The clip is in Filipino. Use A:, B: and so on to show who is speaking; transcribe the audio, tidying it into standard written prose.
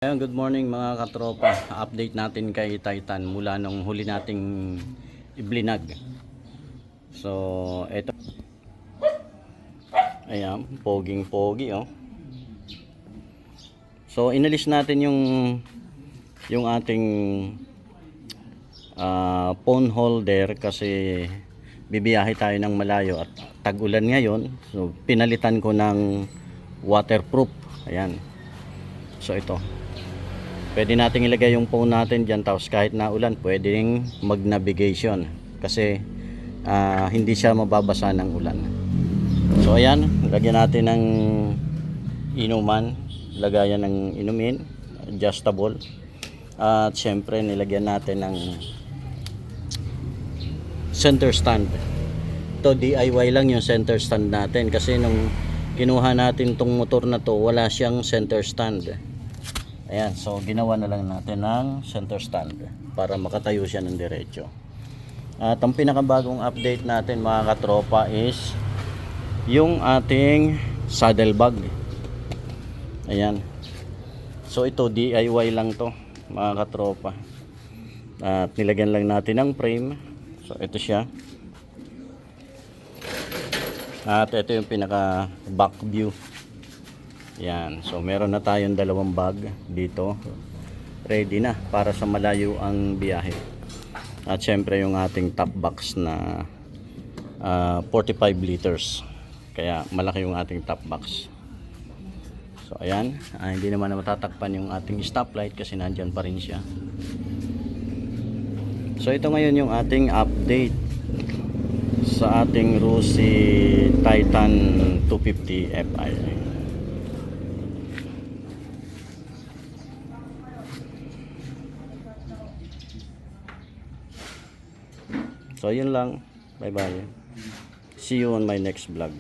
A: Ayan, good morning mga katropa. Update natin kay Titan mula nung huli nating iblinag. So, eto. Ayan, poging-pogi oh. So, inalis natin yung ating phone holder kasi bibiyahe tayo ng malayo at tag-ulan ngayon. So, pinalitan ko ng waterproof. Ayan. So, ito. Pwede nating ilagay yung phone natin dyan, tapos kahit na ulan pwedeng mag-navigation kasi hindi siya mababasa ng ulan. So ayan, lagyan natin ng inuman, lagayan ng inumin, adjustable, at syempre nilagyan natin ng center stand. Ito DIY lang yung center stand natin kasi nung kinuha natin tong motor na to wala siyang center stand. Ayan, so ginawa na lang natin ng center stand para makatayo siya ng diretso. At ang pinakabagong update natin mga katropa is yung ating saddle bag. Ayan. So ito DIY lang to mga katropa. At nilagyan lang natin ng frame. So ito siya. At ito yung pinaka back view. Yan, so meron na tayong dalawang bag dito. Ready na para sa malayo ang biyahe. At syempre yung ating top box na 45 liters. Kaya malaki yung ating top box. So ayan, hindi naman na matatakpan yung ating stoplight kasi nandyan pa rin siya. So ito ngayon yung ating update sa ating Rossi Titan 250 Fi. So yun lang. Bye bye. See you on my next vlog.